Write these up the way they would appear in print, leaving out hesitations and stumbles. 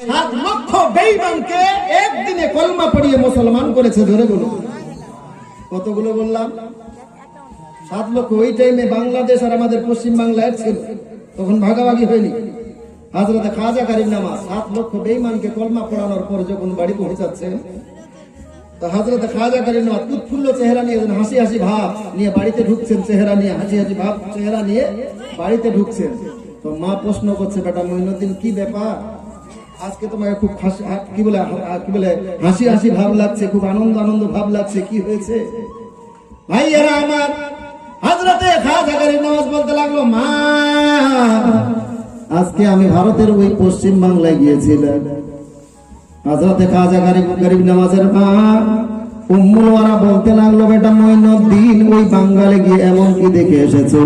7 লক্ষ বেঈমানকে একদিনে কলমা পড়িয়ে মুসলমান করেছে। ধরে বলুন কতগুলো বললাম? 7 লক্ষ। ওই টাইমে বাংলাদেশ আর আমাদের পশ্চিম বাংলা এক ছিল, তখন ভাগাভাগি হয়নি। হযরত খাজা গরিব নওয়াজ 7 লক্ষ বেঈমানকে কলমা পড়ানোর পর যখন বাড়ি পৌঁছাচ্ছেন, তো হযরত খাজা গরিব নওয়াজ উৎফুল্ল চেহারা নিয়ে, হাসি হাসি ভাব নিয়ে বাড়িতে ঢুকছেন, চেহারা নিয়ে হাসি হাসি ভাব চেহারা নিয়ে বাড়িতে ঢুকছেন। তো মা প্রশ্ন করছে, বেটা মঈনুদ্দিন কি ব্যাপার, আজকে তোমাকে খুব কি বলে হাসি হাসি ভাব লাগছে, খুব আনন্দ ভাব লাগছে, কি হয়েছে? ভাইয়েরা আমার, হযরতে খাজা গরিব নওয়াজ বলতে লাগলো, মা আজকে আমি ভারতের ওই পশ্চিম বাংলায় গিয়েছিলাম। হযরতে খাজা গরিব নওয়াজের মা উম্মুল ওয়ারা বলতে লাগলো, বেটা মঈনুদ্দিন ওই বাঙ্গালে গিয়ে এমন কি দেখে এসেছো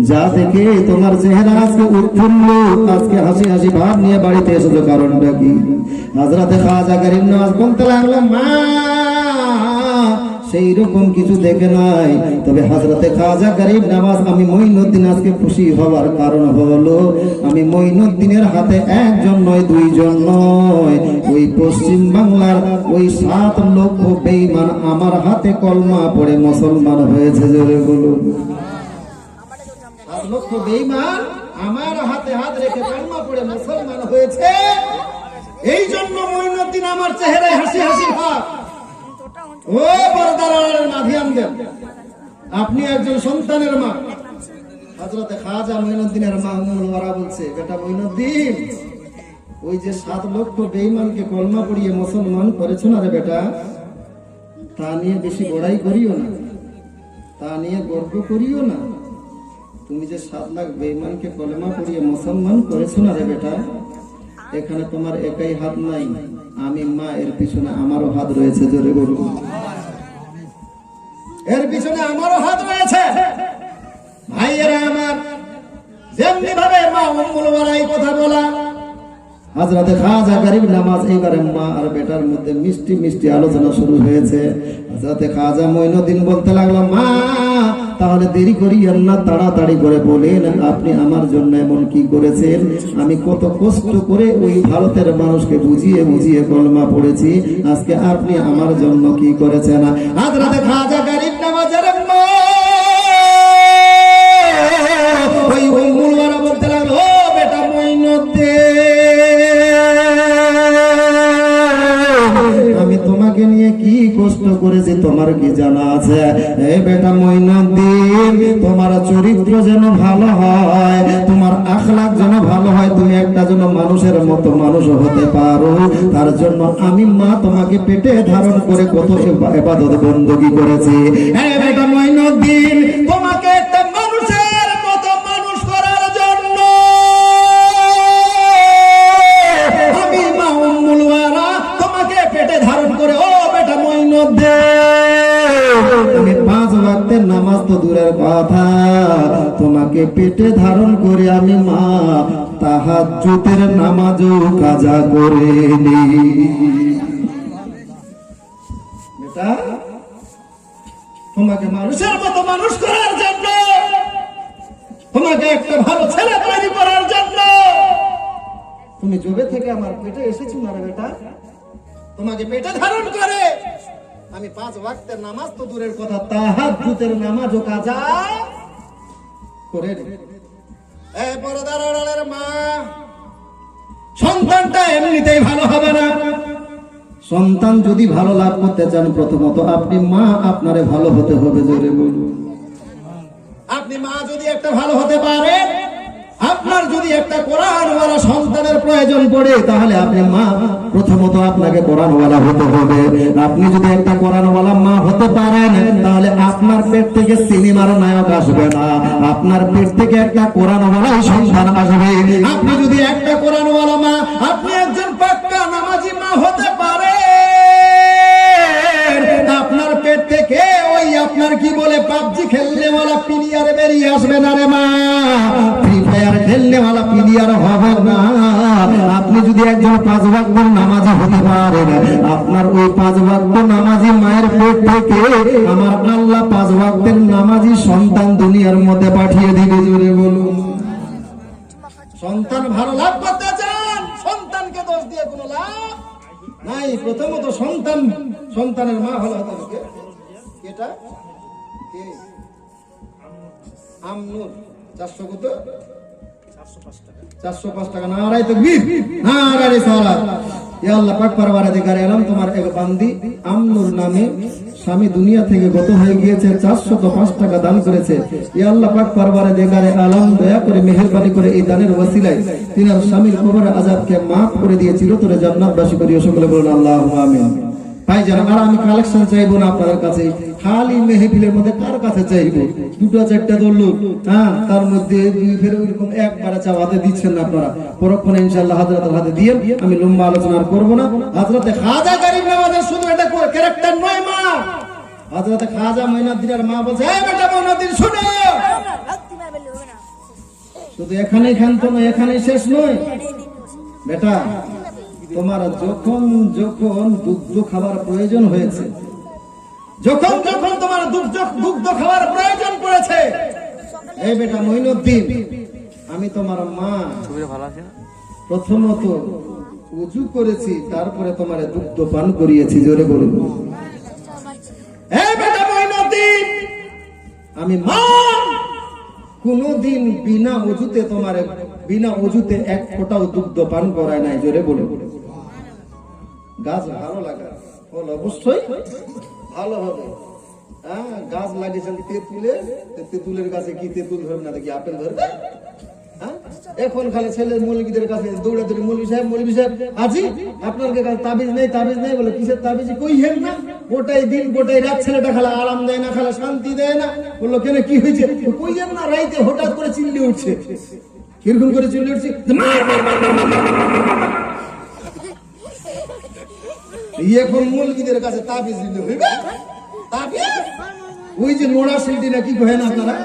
যা দেখে তোমার চেহারা আজকে উৎফুল্ল, আজকে হাসি হাসি ভাব নিয়ে বাড়িতে এসেছো, কারণটা কি? হযরতে খাজা গরিব নওয়াজ বলতে লাগলো, মা সেই রকম কিছু দেখে নাই, তবে হযরতে খাজা গরিব নওয়াজ আমি মঈনুদ্দিন আজকে খুশি হওয়ার কারণ হলো আমি মঈনুদ্দিনের হাতে একজন নয়, দুইজন নয়, ওই পশ্চিম বাংলার ওই 7 লক্ষ বেঈমান আমার হাতে কলমা পড়ে মুসলমান হয়েছে। জোরে বলুন 7 লক্ষ বেঈমান আমার হাতে হাত রেখে কলমা পড়ে মুসলমান হয়েছে। এই জন্য মঈনুদ্দিন আমার চেহারায় হাসি হাসি ভাব। ও বরদারের মা, ধ্যান দেন, আপনি একজন সন্তানের মা। হযরতে খাজা মঈনুদ্দিনের মা উম্মুল ওয়ারা বলছে, বেটা মঈনুদ্দিন ওই যে 7 লক্ষ বেঈমানকে কলমা পড়িয়ে মুসলমান করেছো না রে বেটা, তা নিয়ে বেশি বড়াই করিও না, তা নিয়ে গর্ব করিও না। তুমি যে 7 লাখ বেঈমানকে কলমা পড়িয়ে মুসলমান করেছো না রে বেটা, এখানে তোমার একাই হাত নাই, আমি মা এর পিছনে আমারও হাত রয়েছে। জোরে বলুন এর পিছনে আমারও হাত রয়েছে। ভাইয়েরা আমার, যেমনি ভাবে মা উম্মুল ওয়ারা এই কথা বলা, হযরতে খাজা গরিব নওয়াজ এবারে মা আর বেটার মধ্যে মিষ্টি মিষ্টি আলোচনা শুরু হয়েছে। হযরতে খাজা মঈনুদ্দিন বলতে লাগলো, মা তাহলে দেরি করিয়েন না, তাড়াতাড়ি করে বলেন আপনি আমার জন্য এমন কি করেছেন? আমি কত কষ্ট করে ওই ভারতের মানুষকে বুঝিয়ে বুঝিয়ে কলমা পড়েছি, আজকে আপনি আমার জন্য কি করেছেন? হযরতে খাজা গরিব নওয়াজের মা ওই উম্মুল ওয়ারা বলতে লাগলো, ও বেটা মঈনুদ্দিন, আমি তোমাকে নিয়ে কি কষ্ট করেছি তোমার কি জানা আছে? এই বেটা মঈনুদ্দিন, তোমার চরিত্র যেন ভালো হয়, তোমার আখলাক যেন ভালো হয়, তুমি একটা যেন মানুষের মতো মানুষ হতে পারো, তার জন্য আমি মা তোমাকে পেটে ধারণ করে কত ইবাদত বندگی করেছি। এই বেটা মঈনুদ্দিন, তোমাকে একটা মানুষের মতো মানুষ করার জন্য আমি মা উম্মুল ওয়ারা তোমাকে পেটে ধারণ করে, ও বেটা মঈনুদ্দিন, আমি 5 ওয়াক্তের নামাজ তো দূরের কথা, তোমাকে পেটে ধারণ করে আমি মা তাহাজ্জুদের নামাজও কাজা করে নি। বেটা তোমাকে মানুষের মতো মানুষ করার জন্য, তোমাকে একটা ভালো ছেলে তৈরি করার জন্য তুমি জবে থেকে আমার পেটে এসেছো না রে বেটা, তোমাকে পেটে ধারণ করে আমি 5 ওয়াক্তের নামাজ তো দূরের কথা তাহাজ্জুদের নামাজও কাজা করে নি। এই পরদারের মা, সন্তানটা এমনিতেই ভালো হবে না। সন্তান যদি ভালো লাভ করতে চান, প্রথমত আপনি মা আপনারে ভালো হতে হবে। জোরে বলুন, আপনি মা যদি একটা ভালো হতে পারেন, আপনার যদি একটা কোরআনওয়ালা সন্তানের প্রয়োজন পড়ে, তাহলে আপনি মা প্রথমত আপনাকে কোরআনওয়ালা হতে হবে। আপনি যদি একটা কোরআনওয়ালা মা হতে পারেন, তাহলে আপনার পেট থেকে সিনেমার নায়ক আসবে না, আপনার পেট থেকে একটা কোরআনওয়ালা সন্তান আসবে। আপনি যদি একটা কোরআনওয়ালা মা, আপনি একজন পাক্কা নামাজি মা হতে পারেন, আপনার পেট থেকে ওই আপনার কি বলে পাবজি খেলনেওয়ালা প্লেয়ার বেরিয়ে আসবে না রে মা, ফ্রি ফায়ার খেলনেওয়ালা প্লেয়ার হবে না। আপনি যদি একজন 5 ওয়াক্ত নামাজি হতে পারেন, আপনার ওই 5 ওয়াক্ত নামাজি মায়ের পেট থেকে আমার আল্লাহ 5 ওয়াক্তের নামাজি সন্তান দুনিয়ার মধ্যে পাঠিয়ে দিবে। জোরে বলুন, সন্তান ভালো লাভ করতে চান, সন্তানকে দোষ দিয়ে নাই, প্রথমত সন্তানের মা হলো হতে এটা কে? আমনুর। 400 কত? 405 টাকা। নারায়ে তাকবীর, নারায়ে রিসালাত। ইয়া আল্লাহ পাক পরওয়ারদিগার আলম, তোমার এক বান্দি আমনুর নামে স্বামী দুনিয়া থেকে গত হয়ে গিয়েছে, 405 টাকা দান করেছে। ইয়া আল্লাহ পাক পরওয়ারদিগার আলম, দয়া করে মেহেরবানি করে এই দানের ওসিলায় তিনার স্বামীর কবরের আযাবকে maaf করে দিয়ে চিরতরে জান্নাতবাসী করিও। সকলে বলুন আল্লাহুম্মা আমিন। ভাই যারা, আর আমি কালেকশন চাইবো না আপনাদের কাছে, খালি মেহফিলের মধ্যে কার কাছে চাইবো? দুটো চারটা ধরলো, হ্যাঁ, তার মধ্যে ফের ওইরকম একবারে চাওয়াতে দিচ্ছেন না আপনারা। পরক্ষণে ইনশাআল্লাহ হাজরাতের হাতে দিয়ে আমি লম্বা আলোচনা করবো না। হাজরাতে খাজা গরিব নওয়াজের শুধু এটা ক্যারেক্টার নয়, মা হাজরাতে খাজা মঈনুদ্দিনের মা বলছে, এই বেটা মঈনুদ্দিন শুনো, শুধু এখানেই ক্ষান্ত নয়, এখানেই শেষ নয় বেটা। তোমার যখন যখন দুগ্ধ খাবার প্রয়োজন হয়েছে, যখন যখন তোমার দুগ্ধ খাবার প্রয়োজন পড়েছে, এই বেটা মঈনুদ্দিন, আমি তোমার মা প্রথমত উযু করেছি, তারপরে তোমার দুগ্ধ পান করিয়েছি। জোরে বলুন, এই বেটা মঈনুদ্দিন, আমি মা কোনদিন বিনা অজুতে এক ফোঁটাও দুগ্ধ পান করায় নাই। জোরে বলুন। গাছ ভালো লাগা বল, অবশ্যই ভালো হবে। হ্যাঁ, গাছ লাগিয়েছেন তেঁতুলের গাছে কি তেঁতুল ধরবে না, দেখি আপেল ধরবে? হ্যাঁ, এখন খালি ছেলে মৌলবীদের কাছে দৌড়ে দৌড়ে, মৌলবী সাহেব আজি আপনার কাছে তাবিজ নেই বলে, কিসের তাবিজ কই হেন না, গোটাই দিন গোটাই রাত ছেলেটা খালা আরাম দেয় না, খালা শান্তি দেয় না। বললো কেন, কি হয়েছে? কই হেন না, রাইতে হঠাৎ করে চিল্লিয়ে উঠছে। কিরকম করে চিল্লিয়ে উঠছে? এখন মৌলবীদের কাছে তাবিজ দিতে হইবে। তাবিজ ওই যে নোড়া শিল্পী না কি কহেন আপনারা,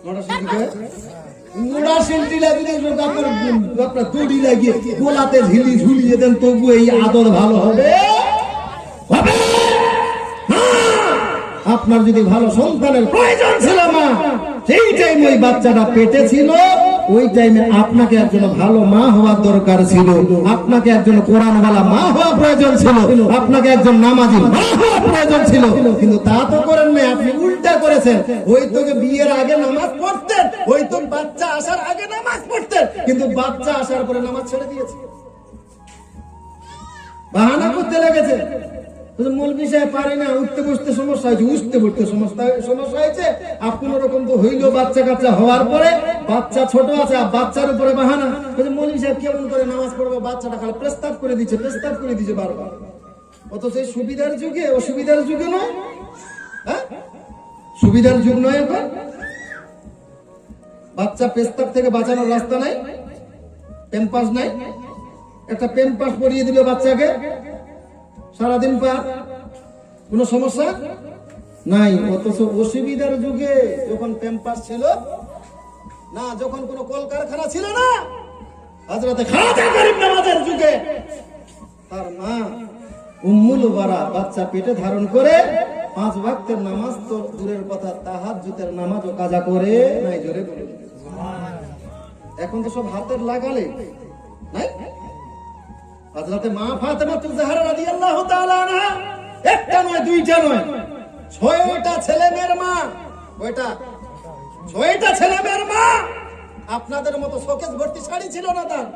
নোড়া শিল্পী কহে, নোড়া শিল্পী লাগিয়ে আপনার দড়ি লাগিয়ে গোলাতে ঝুলিয়ে দেন, তবু এই আদর ভালো হবে। আপনার যদি ভালো সন্তানের প্রয়োজন ছিল মা, সেই টাইমে ওই বাচ্চাটা পেটে ছিল, ওই টাইমে আপনাকে একজন ভালো মা হওয়ার দরকার ছিল, আপনাকে একজন কোরআনওয়ালা মা হওয়া প্রয়োজন ছিল, আপনাকে একজন নামাজি মা হওয়া প্রয়োজন ছিল। কিন্তু তা তো করেন নাই, আপনি উল্টা করেছেন। ওই তোকে বিয়ের আগে নামাজ পড়তেন, ওই তো বাচ্চা আসার আগে নামাজ পড়তেন, কিন্তু বাচ্চা আসার পরে নামাজ ছেড়ে দিয়েছে, বাহানা করতে লেগেছে। মৌলবী সাহেব পারে না, উঠতে বসতে সমস্যা হয়েছে, উঠতে বসতে সমস্যা হয়েছে। আর কোন রকম তো হইলো, বাচ্চা কাচ্চা হওয়ার পরে বাচ্চা ছোট আছে, বাচ্চার উপরে বাহানা। মৌলবী সাহেব কেমন করে নামাজ পড়বে, বাচ্চাটা খালি প্রস্তাব করে দিচ্ছে বারবার। অত সেই সুবিধার যুগে অসুবিধার যুগে নয়, হ্যাঁ, সুবিধার যুগ নয় এখন। বাচ্চা প্রস্তাব থেকে বাঁচানোর রাস্তা নাই, প্যাম্পাস নাই, একটা প্যাম্পাস পরিয়ে দিল বাচ্চাকে, সারাদিন পার, কোন সমস্যা নাই। অথচ অসুবিধার যুগে যখন প্যাম্পাস ছিল না, যখন কোন কলকারখানা ছিল না, হযরতে খাজা গরিব নওয়াজের যুগে তার মা উম্মুল বারা বাচ্চা পেটে ধারণ করে 5 ওয়াক্তের নামাজ তো দূরের কথা, তাহাজ্জুদের নামাজও কাজা করে নাই। জোরে বলে, এখন তো সব হাতের লাগালে নাই। হযরতে মা ফাতেমা জাহরা রাদিয়াল্লাহু তাআলা আনহা একটা নয়, দুইটা নয়, 6টা ছেলে মেয়ের মা। কয়টা? 6টা ছেলে মেয়ের মা। আপনাদের মতো শোকেস ভর্তি শাড়ি ছিল না তার,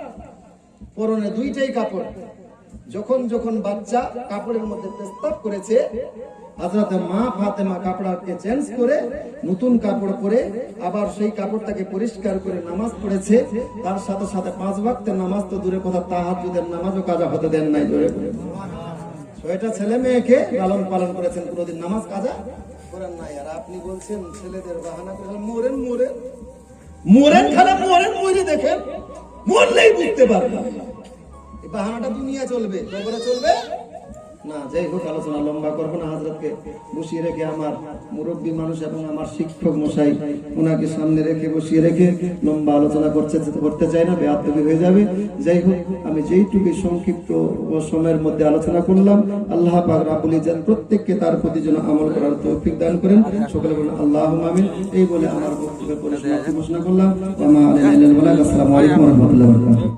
পরনে 2টাই কাপড়। যখন যখন বাচ্চা কাপড়ের মধ্যে প্রস্তাব করেছে, হযরতে মা ফাতেমা কাপড়কে চেঞ্জ করে নতুন কাপড় পরে আবার সেই কাপড়টাকে পরিষ্কার করে নামাজ পড়েছে। তার সাথে সাথে 5 ওয়াক্তের নামাজ তো দূরে কথা, তাহাজ্জুদের নামাজও কাজা হতে দেন নাই। জোরে বলে, 6টা ছেলে মেয়েকে লালন পালন করেছেন, কোনোদিন নামাজ কাজা করেন নাই। আর আপনি বলছেন ছেলেদের বাহানা করে মোরেন খালা মরে দেখেন, মরলেই বুঝতে পারবেন। এই বাহানাটা দুনিয়া চলবে, কবরে চলবে না। যাই হোক, আলোচনা লম্বা করবো না। হযরতকে বসিয়ে রেখে, আমার মুরব্বী মানুষ এবং আমার শিক্ষক মশাই, ওনাকে সামনে রেখে বসিয়ে রেখে লম্বা আলোচনা করতে চাই না, বেয়াদবি হয়ে যাবে। যাই হোক, আমি যেইটুকু সংক্ষিপ্ত সময়ের মধ্যে আলোচনা করলাম, আল্লাহ পাক রব্বুল ইজ্জত প্রত্যেককে তার প্রতি যেন আমল করার তৌফিক দান করেন। সকলে বলেন আল্লাহুম্মা আমিন। এই বলে আমার বক্তব্য পরিসমাপ্তি ঘোষণা করলাম। আসসালামু আলাইকুম ওয়া রাহমাতুল্লাহি ওয়া বারাকাতুহু।